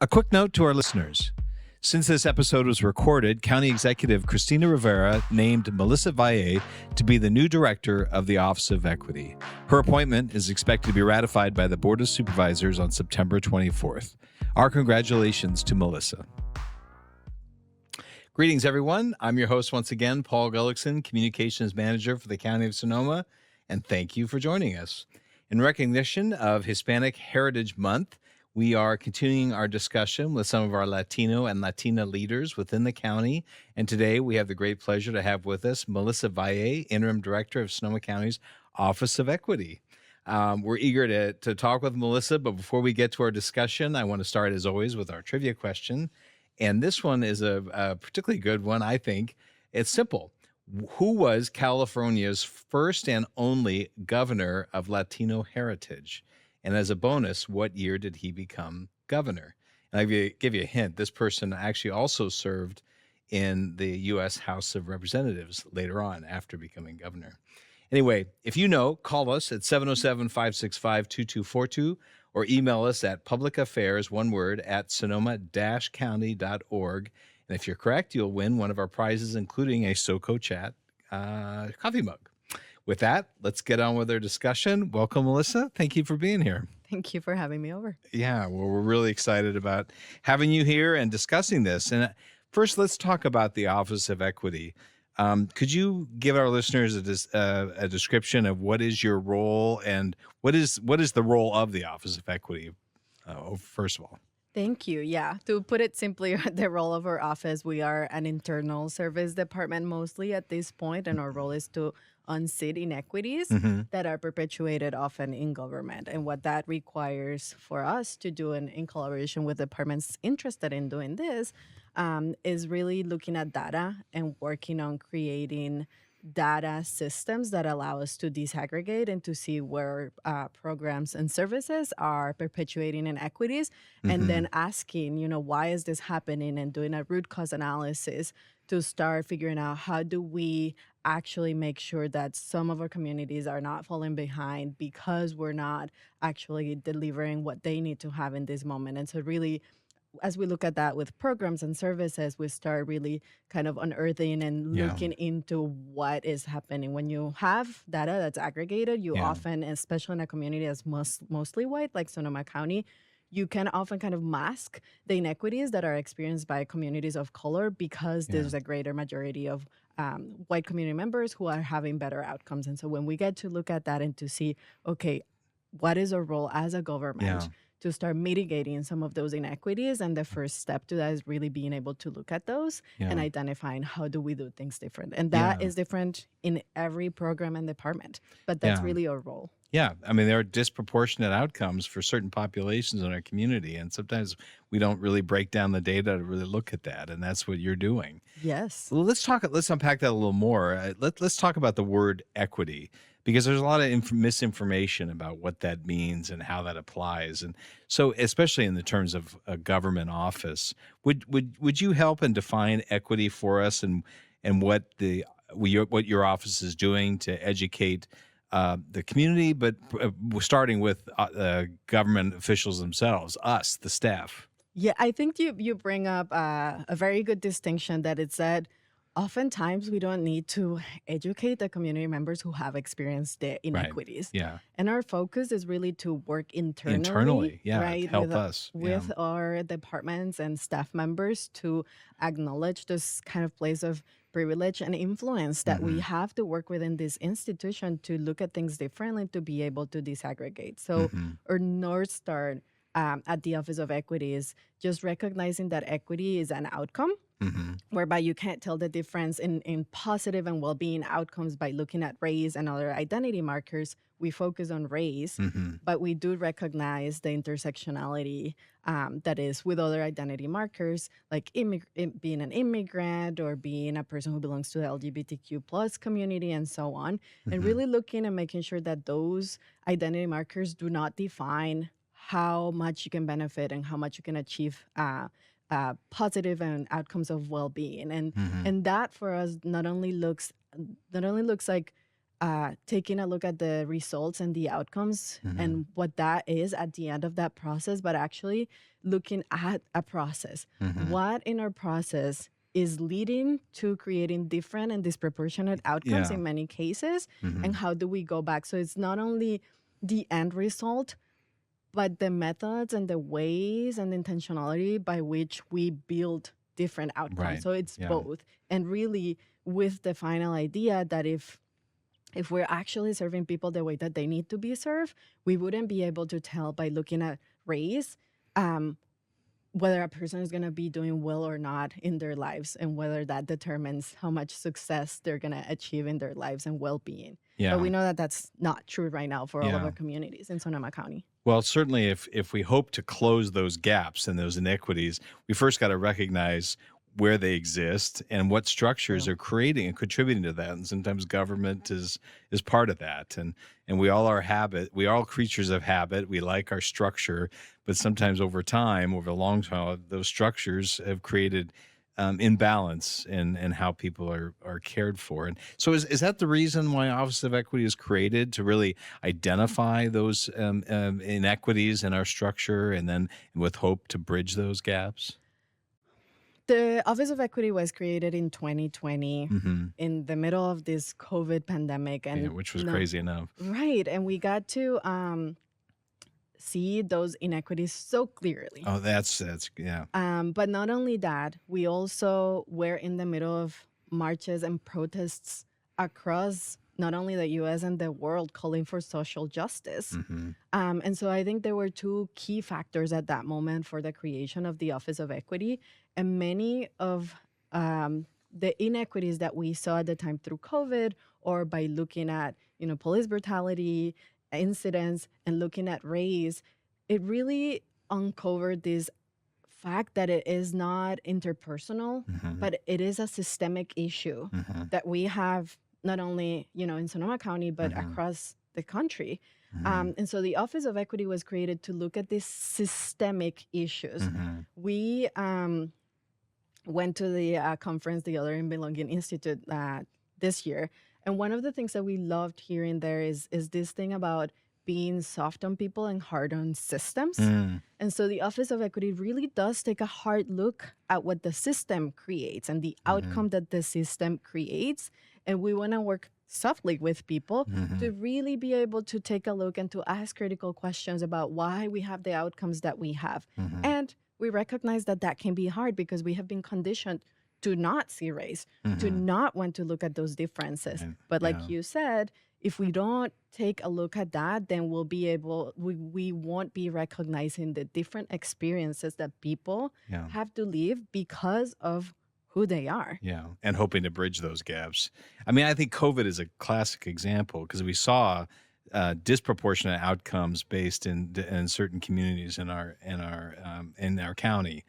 A quick note to our listeners. Since this episode was recorded, County Executive Cristina Rivera named Melissa Valle to be the new director of the Office of Equity. Her appointment is expected to be ratified by the Board of Supervisors on September 24th. Our congratulations to Melissa. Greetings, everyone. I'm your host once again, Paul Gullickson, Communications Manager for the County of Sonoma, and thank you for joining us. In recognition of Hispanic Heritage Month, we are continuing our discussion with some of our Latino and Latina leaders within the county. And today we have the great pleasure to have with us Melissa Valle, Interim Director of Sonoma County's Office of Equity. We're eager to talk with Melissa, but before we get to our discussion, I want to start, as always, with our trivia question. And this one is a particularly good one, I think. It's simple. Who was California's first and only governor of Latino heritage? And as a bonus, what year did he become governor? And I'll give you a hint. This person actually also served in the U.S. House of Representatives later on after becoming governor. Anyway, if you know, call us at 707-565-2242 or email us at publicaffairs, one word, at sonoma-county.org. And if you're correct, you'll win one of our prizes, including a SoCo Chat coffee mug. With that, let's get on with our discussion. Welcome, Melissa. Thank you for being here. Thank you for having me over. Yeah, well, we're really excited about having you here and discussing this. And first, let's talk about the Office of Equity. Could you give our listeners a description of what is your role and what is the role of the Office of Equity, first of all? Thank you. Yeah, to put it simply, the role of our office, we are an internal service department mostly at this point, and our role is to unseat inequities that are perpetuated often in government. And what that requires for us to do in collaboration with departments interested in doing this is really looking at data and working on creating data systems that allow us to disaggregate and to see where programs and services are perpetuating inequities, and then asking, why is this happening, and doing a root cause analysis to start figuring out how do we actually make sure that some of our communities are not falling behind because we're not actually delivering what they need to have in this moment. And so really, as we look at that with programs and services, we start really kind of unearthing and looking into what is happening. When you have data that's aggregated, you often, especially in a community that's mostly white, like Sonoma County, you can often kind of mask the inequities that are experienced by communities of color because there's a greater majority of white community members who are having better outcomes. And so when we get to look at that and to see, okay, what is our role as a government to start mitigating some of those inequities, and the first step to that is really being able to look at those and identifying how do we do things different. And that is different in every program and department, but that's really our role. Yeah, I mean, there are disproportionate outcomes for certain populations in our community, and sometimes we don't really break down the data to really look at that, and that's what you're doing. Yes. Well, let's unpack that a little more. Let's talk about the word equity, because there's a lot of misinformation about what that means and how that applies. And so, especially in the terms of a government office, would you help and define equity for us, and what your office is doing to educate the community, but starting with government officials themselves, us, the staff? Yeah, I think you bring up a very good distinction, that it's that oftentimes we don't need to educate the community members who have experienced the inequities. Right. Yeah. And our focus is really to work internally, right? Help us. With our departments and staff members to acknowledge this kind of place of privilege and influence that we have to work within this institution to look at things differently, to be able to disaggregate. So our North Star at the Office of Equity is just recognizing that equity is an outcome, whereby you can't tell the difference in positive and well-being outcomes by looking at race and other identity markers. We focus on race, but we do recognize the intersectionality that is with other identity markers, like being an immigrant or being a person who belongs to the LGBTQ plus community and so on, and really looking and making sure that those identity markers do not define how much you can benefit and how much you can achieve positive and outcomes of well-being. And that for us not only looks like taking a look at the results and the outcomes and what that is at the end of that process, but actually looking at a process. What in our process is leading to creating different and disproportionate outcomes in many cases, and how do we go back? So it's not only the end result, but the methods and the ways and intentionality by which we build different outcomes. Right. So it's both. And really with the final idea that if we're actually serving people the way that they need to be served, we wouldn't be able to tell by looking at race whether a person is going to be doing well or not in their lives, and whether that determines how much success they're going to achieve in their lives and well-being. Yeah. But we know that that's not true right now for all of our communities in Sonoma County. Well, certainly if we hope to close those gaps and those inequities, we first got to recognize where they exist and what structures are creating and contributing to that. And sometimes government is part of that. And we all are creatures of habit. We like our structure, but sometimes over time, over the long term, those structures have created imbalance in how people are cared for. And so is that the reason why Office of Equity is created, to really identify those inequities in our structure and then with hope to bridge those gaps? The Office of Equity was created in 2020 in the middle of this COVID pandemic, and which was crazy enough. Right. And we got to see those inequities so clearly. Oh, that's But not only that, we also were in the middle of marches and protests across not only the U.S. and the world calling for social justice. And so I think there were two key factors at that moment for the creation of the Office of Equity. And many of the inequities that we saw at the time through COVID, or by looking at, police brutality incidents and looking at race, it really uncovered this fact that it is not interpersonal, but it is a systemic issue that we have not only, in Sonoma County, but across the country. And so the Office of Equity was created to look at these systemic issues. We went to the conference, the Other in Belonging Institute, this year. And one of the things that we loved hearing there is this thing about being soft on people and hard on systems. And so the Office of Equity really does take a hard look at what the system creates and the outcome that the system creates. And we want to work softly with people to really be able to take a look and to ask critical questions about why we have the outcomes that we have. And we recognize that that can be hard because we have been conditioned to not see race, to not want to look at those differences. But like you said, if we don't take a look at that, then we won't be recognizing the different experiences that people have to live because of who they are. Yeah, and hoping to bridge those gaps. I mean, I think COVID is a classic example because we saw disproportionate outcomes based in certain communities in our county,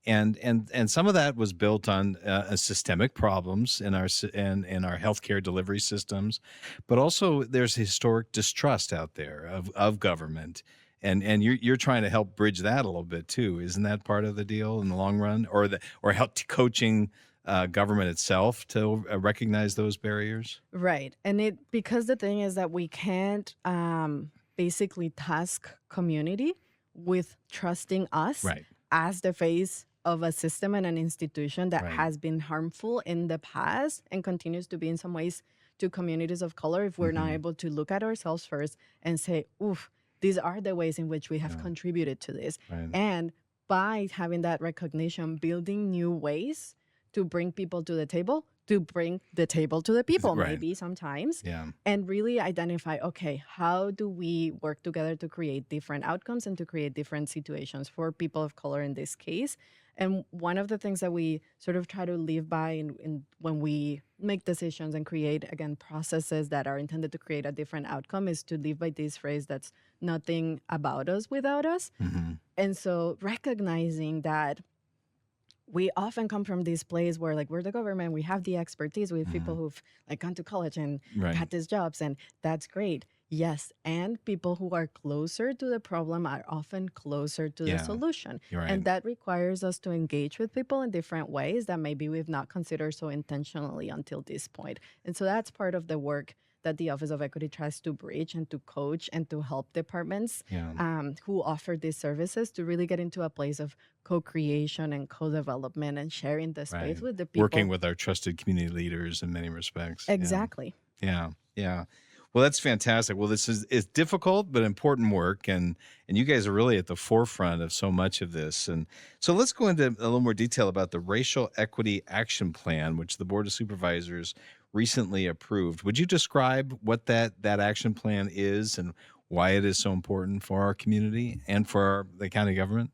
and some of that was built on systemic problems in our healthcare delivery systems, but also there's historic distrust out there of government, and you're trying to help bridge that a little bit too. Isn't that part of the deal in the long run, or help coaching government itself to recognize those barriers? Right. And because the thing is that we can't basically task community with trusting us as the face of a system and an institution that has been harmful in the past and continues to be in some ways to communities of color, if we're not able to look at ourselves first and say, oof, these are the ways in which we have contributed to this. And by having that recognition, building new ways to bring people to the table, to bring the table to the people, maybe sometimes, and really identify, okay, how do we work together to create different outcomes and to create different situations for people of color in this case. And one of the things that we sort of try to live by in when we make decisions and create, again, processes that are intended to create a different outcome is to live by this phrase that's nothing about us without us. And so recognizing that we often come from this place where, like, we're the government, we have the expertise, we have people who've gone to college and had these jobs, and that's great. Yes, and people who are closer to the problem are often closer to the solution. And that requires us to engage with people in different ways that maybe we've not considered so intentionally until this point. And so that's part of the work that the Office of Equity tries to bridge and to coach and to help departments Yeah. who offer these services to really get into a place of co-creation and co-development and sharing the Right. space with the people. Working with our trusted community leaders in many respects. Exactly. Yeah. Yeah. Well, that's fantastic. Well, this is it's difficult but important work, and you guys are really at the forefront of so much of this. And so let's go into a little more detail about the Racial Equity Action Plan, which the Board of Supervisors recently approved. Would you describe what that action plan is and why it is so important for our community and for the county government?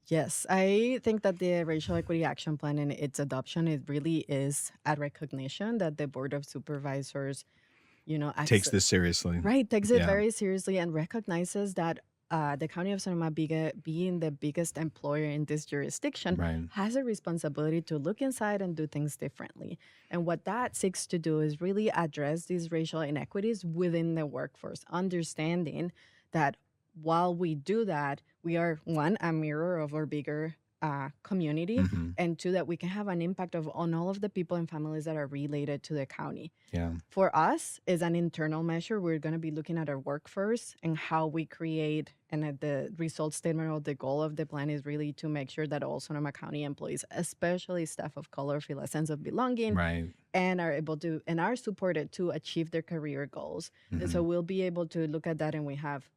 Yes, I think that the Racial Equity Action Plan and its adoption, it really is a recognition that the Board of Supervisors, Takes this seriously. right, takes it Yeah. very seriously and recognizes that the County of Sonoma, being the biggest employer in this jurisdiction, Right. has a responsibility to look inside and do things differently. And what that seeks to do is really address these racial inequities within the workforce, understanding that while we do that, we are, one, a mirror of our bigger community, Mhm. and two, that we can have an impact on all of the people and families that are related to the county. Yeah. For us, is an internal measure. We're going to be looking at our workforce and how we create, and at the result statement or the goal of the plan is really to make sure that all Sonoma County employees, especially staff of color, feel a sense of belonging Right. and are able to and are supported to achieve their career goals. And so we'll be able to look at that, and we have,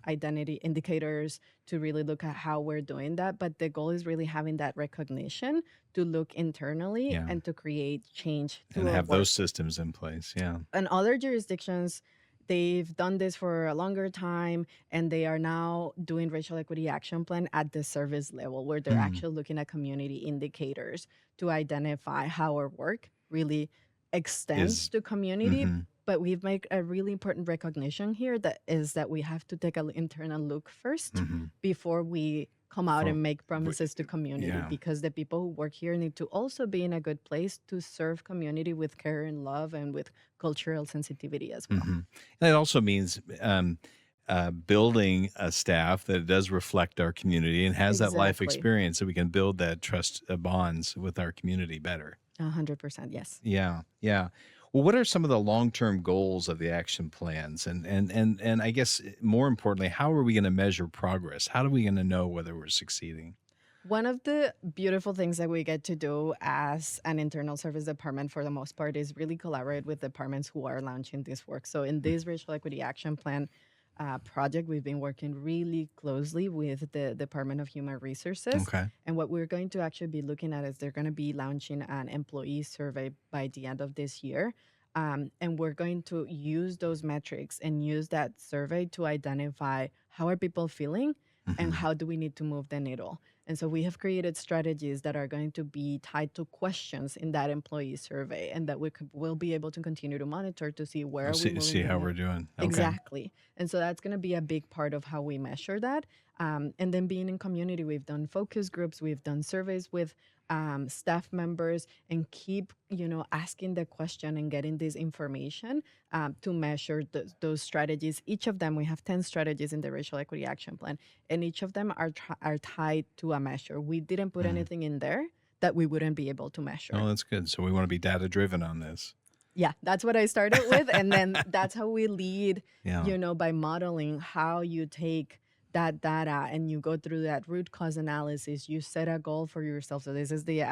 identity indicators to really look at how we're doing that. But the goal is really having that recognition to look internally Yeah. and to create change And through our have work. those systems in place. Yeah. And other jurisdictions, they've done this for a longer time, and they are now doing racial equity action plan at the service level, where they're actually looking at community indicators to identify how our work really extends to community. Mhm. But we've made a really important recognition here, that we have to take an internal look first Mhm. before we come out For- and make promises to community, yeah. because the people who work here need to also be in a good place to serve community with care and love and with cultural sensitivity as well. Mhm. And it also means building a staff that does reflect our community and has that life Exactly. experience, so we can build that trust bonds with our community better. 100%, yes. Yeah, yeah. Well, what are some of the long-term goals of the action plans, and I guess more importantly, how are we going to measure progress? How are we going to know whether we're succeeding? One of the beautiful things that we get to do as an internal service department, for the most part, is really collaborate with departments who are launching this work. So in this Racial Equity Action Plan project, we've been working really closely with the Department of Human Resources. Okay. And what we're going to actually be looking at is they're going to be launching an employee survey by the end of this year. And we're going to use those metrics and use that survey to identify how are people feeling and how do we need to move the needle. And so we have created strategies that are going to be tied to questions in that employee survey, and that we'll be able to continue to monitor to see where are we moving See the how needle. we're doing. Okay. Exactly. And so that's going to be a big part of how we measure that. And then being in community, we've done focus groups, we've done surveys with staff members, and keep, asking the question and getting this information to measure those strategies. Each of them, we have 10 strategies in the Racial Equity Action Plan, and each of them are tied to a measure. We didn't put anything in there that we wouldn't be able to measure. Oh, that's good. So we want to be data-driven on this. Yeah, that's what I started with. And then that's how we lead, Yeah. by modeling how you take that data and you go through that root cause analysis. You set a goal for yourself. So this is the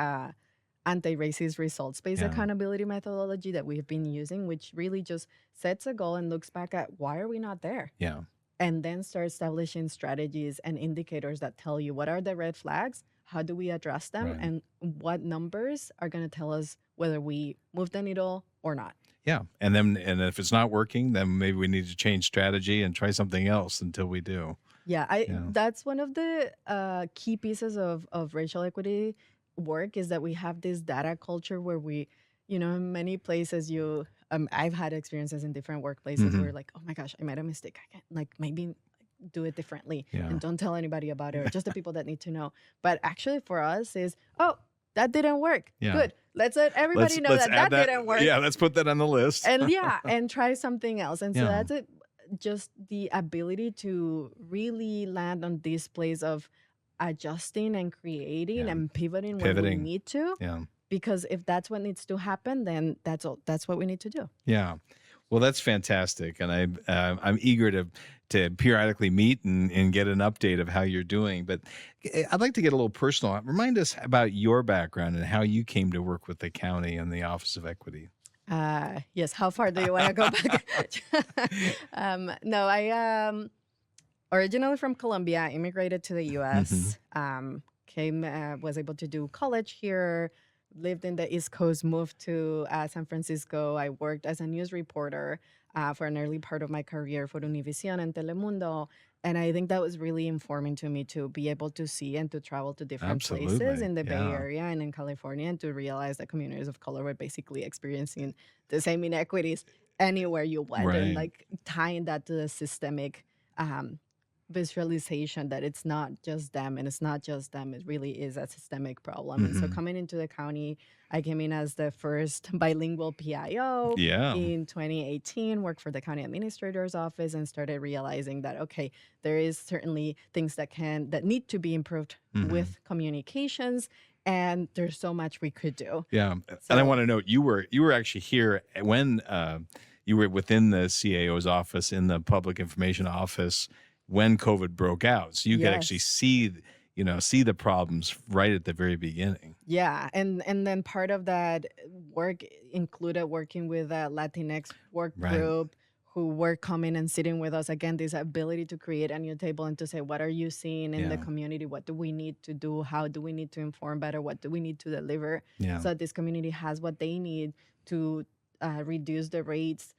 anti-racist results-based Yeah. accountability methodology that we've been using, which really just sets a goal and looks back at why are we not there? Yeah. And then start establishing strategies and indicators that tell you what are the red flags, how do we address them, Right. and what numbers are going to tell us whether we move the needle or not. Yeah. And if it's not working, then maybe we need to change strategy and try something else until we do. Yeah, Yeah. that's one of the key pieces of racial equity work, is that we have this data culture where we, in many places I've had experiences in different workplaces where like, oh my gosh, I made a mistake. I can't, like, maybe do it differently Yeah. and don't tell anybody about it, or just the people that need to know. But actually for us is, oh, that didn't work. Yeah. Good. Let's let everybody know that add didn't work. Yeah, let's put that on the list. And try something else. And so Yeah. that's it. Just the ability to really land on this place of adjusting and creating Yeah. and pivoting when we Pivoting. need to. Yeah. Because if that's what needs to happen, then that's what we need to do. Yeah. Well, that's fantastic, and I'm eager to periodically meet and get an update of how you're doing. But I'd like to get a little personal. Remind us about your background and how you came to work with the county and the Office of Equity. Yes. How far do you want to go back? No, I originally from Colombia, immigrated to the Hmm. U.S. Was able to do college here. Lived in the East Coast. Moved to San Francisco. I worked as a news reporter for an early part of my career for Univision and Telemundo. And I think that was really informing to me to be able to see and to travel to different places Absolutely, in the Bay yeah, Area and in California, and to realize that communities of color were basically experiencing the same inequities anywhere you went, and right. like tying that to the systemic um, visualization that it's not just them and it's not just them, it really is a systemic problem. And so Hmm. coming into the county, I came in as the first bilingual PIO Yeah. in 2018, worked for the county administrator's office, and started realizing that okay, there is certainly things that need to be improved Hmm. with communications, and there's so much we could do. Yeah, and I So want to note you were actually here when you were within the CAO's office in the Public Information Office when COVID broke out, so you could actually yes. see the problems right at the very beginning. Yeah, and then part of that work included working with a Latinx work Right. group who were coming and sitting with us. Again, this ability to create a new table and to say, what are you seeing in the Yeah. community? What do we need to do? How do we need to inform better? What do we need to deliver Yeah. so that this community has what they need to reduce the rates,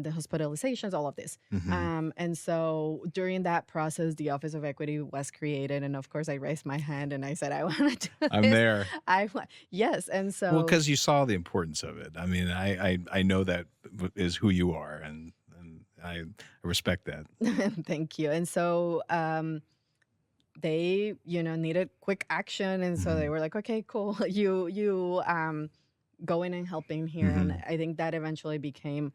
the hospitalizations, all of this. Hmm. And so during that process, the Office of Equity was created. And of course, I raised my hand and I said, I want to do I'm this. there. Yes. And Well, so, because you saw the importance of it. I mean, I know that is who you are, and I respect that. thank you. And so, they, needed quick action. And so they Hmm. were like, okay, cool. You go in and helping here. And Hmm. I think that eventually became,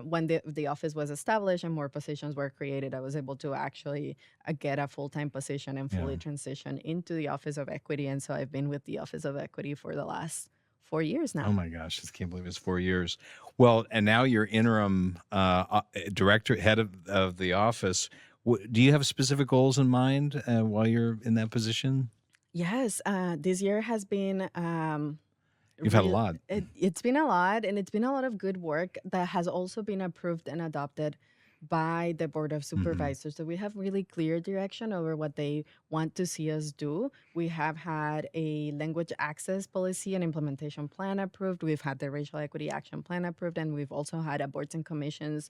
when the office was established and more positions were created, I was able to actually get a full-time position and Yeah. fully transition into the Office of Equity. And so I've been with the Office of Equity for the last 4 years Oh now. my gosh, I just can't believe it's 4 years. Well, and now you're interim director, head of the office. Do you have specific goals in mind while you're in that position? Yes, this year has been You've had a real. lot. It's been a lot, and it's been a lot of good work that has also been approved and adopted by the Board of Hmm. Supervisors. So we have really clear direction over what they want to see us do. We have had a language access policy and implementation plan approved. We've had the racial equity action plan approved, and we've also had a boards and commissions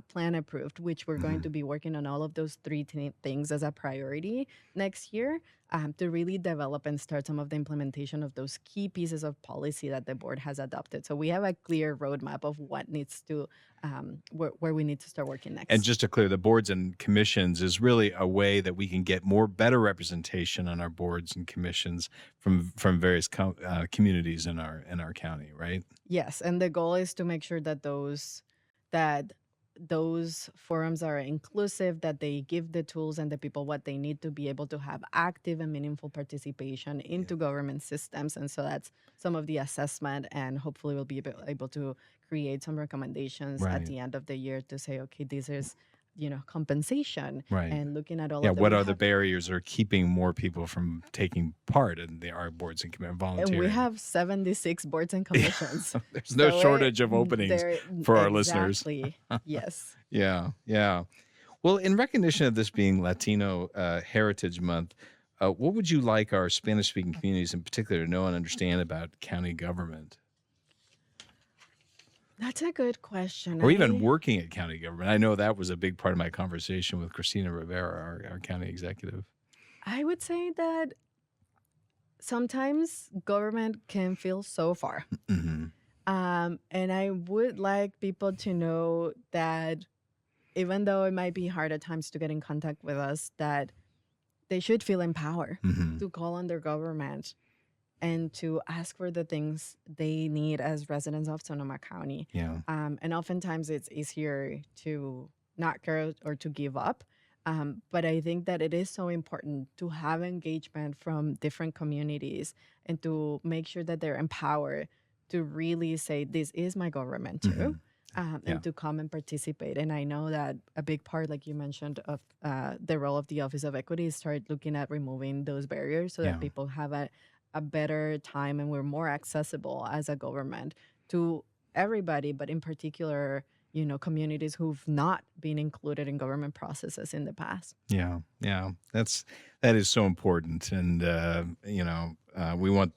plan approved, which we're going Hmm. to be working on all of those three things as a priority next year, to really develop and start some of the implementation of those key pieces of policy that the board has adopted. So we have a clear roadmap of what needs to, where we need to start working And next. just to clear, the boards and commissions is really a way that we can get better representation on our boards and commissions from various communities in our county, right? Yes, and the goal is to make sure that those forums are inclusive, that they give the tools and the people what they need to be able to have active and meaningful participation Yeah. into government systems. And so that's some of the assessment, and hopefully we'll be able to create some recommendations at Right. the end of the year to say, okay, this is, compensation, Right. and looking at all Yeah, of that. what We are the have barriers that are keeping more people from taking part in our boards and and we volunteering? have 76 boards and Yeah, commissions. there's no So shortage of openings they're for our listeners. exactly, yes. Yeah, yeah. Well, in recognition of this being Latino Heritage Month, what would you like our Spanish-speaking communities in particular to know and understand about county government, That's a good question. or even working at county government? I know that was a big part of my conversation with Christina Rivera, our county executive. I would say that sometimes government can feel so far. Hmm. And I would like people to know that even though it might be hard at times to get in contact with us, that they should feel empowered Hmm. to call on their government and to ask for the things they need as residents of Sonoma County. Yeah. And oftentimes it's easier to not care or to give up. But I think that it is so important to have engagement from different communities and to make sure that they're empowered to really say, this is my government Hmm. too. Yeah. and to come and participate. And I know that a big part, like you mentioned, of the role of the Office of Equity is start looking at removing those barriers so Yeah. that people have a better time and we're more accessible as a government to everybody, but in particular, communities who've not been included in government processes in the past. Yeah, yeah, that is so important, and we want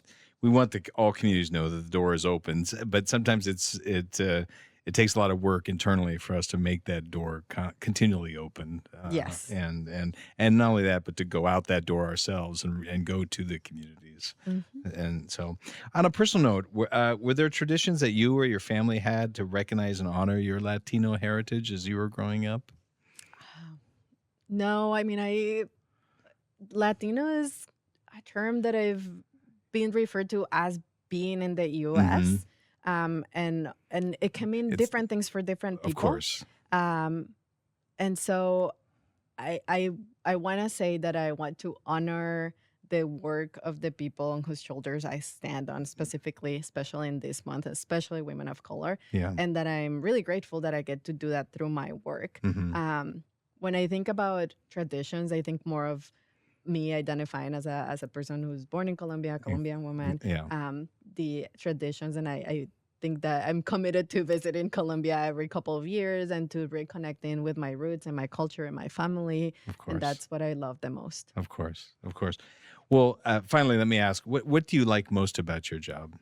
all communities to know that the door is open, but sometimes it takes a lot of work internally for us to make that door continually open, Yes. and not only that, but to go out that door ourselves and go to the communities. Mhm. And so, on a personal note, were there traditions that you or your family had to recognize and honor your Latino heritage as you were growing up? No, I mean, Latino is a term that I've been referred to as being in the Mm-hmm. U.S. And it can mean It's different things for different Of people. course. Um, and so I want to say that I want to honor the work of the people on whose shoulders I stand on, specifically, especially in this month, especially women of color, Yeah. and that I'm really grateful that I get to do that through my work. Mm-hmm. When I think about traditions, I think more of me identifying as a person who's born in Colombia, a Colombian woman, Yeah. the traditions, and I think that I'm committed to visiting Colombia every couple of years and to reconnecting with my roots and my culture and my family, Of and course. that's what I love the most. Of course. Of course. Well, finally, let me ask, what do you like most about your job?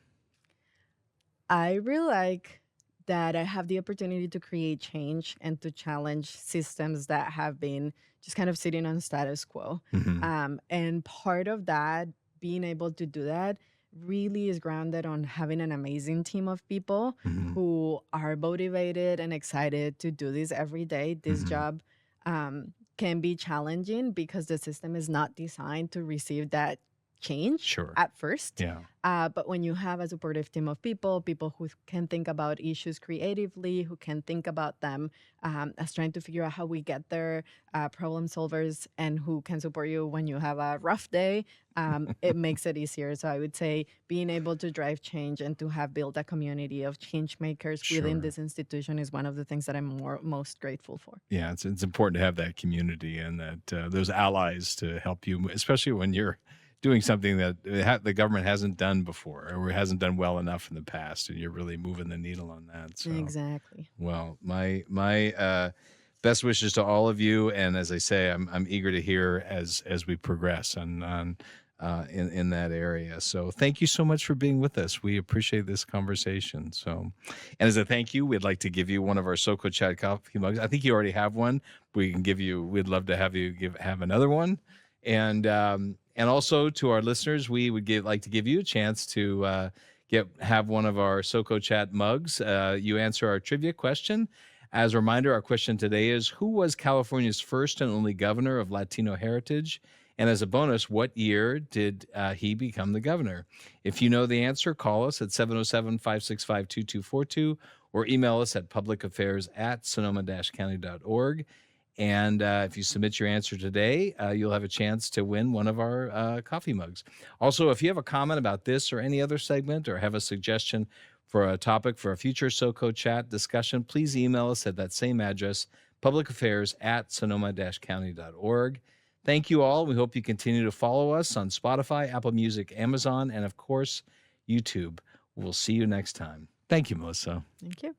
I really like that I have the opportunity to create change and to challenge systems that have been just kind of sitting on status quo. Mm-hmm. And part of that, being able to do that, really is grounded on having an amazing team of people Mm-hmm. who are motivated and excited to do this every day. This Mm-hmm. job can be challenging because the system is not designed to receive that change Sure. at first. Yeah. But when you have a supportive team of people who can think about issues creatively, who can think about them as trying to figure out how we get there, problem solvers, and who can support you when you have a rough day, it makes it easier. So I would say being able to drive change and to have built a community of change makers within Sure. this institution is one of the things that I'm most grateful for. Yeah, it's important to have that community and that those allies to help you, especially when you're doing something that the government hasn't done before or hasn't done well enough in the past, and you're really moving the needle on that. So, Exactly. well, my best wishes to all of you, and as I say, I'm eager to hear as we progress on in that area. So, thank you so much for being with us. We appreciate this conversation. So, and as a thank you, we'd like to give you one of our SoCo Chat coffee mugs. I think you already have one. We can give you. We'd love to have you have another one, and also to our listeners, we would like to give you a chance to have one of our SoCo Chat mugs. You answer our trivia question. As a reminder, our question today is, who was California's first and only governor of Latino heritage? And as a bonus, what year did he become the governor? If you know the answer, call us at 707-565-2242 or email us at publicaffairs@sonoma-county.org. And if you submit your answer today, you'll have a chance to win one of our coffee mugs. Also, if you have a comment about this or any other segment or have a suggestion for a topic for a future SoCo Chat discussion, please email us at that same address, publicaffairs@sonoma-county.org. Thank you all. We hope you continue to follow us on Spotify, Apple Music, Amazon, and of course, YouTube. We'll see you next time. Thank you, Melissa. Thank you.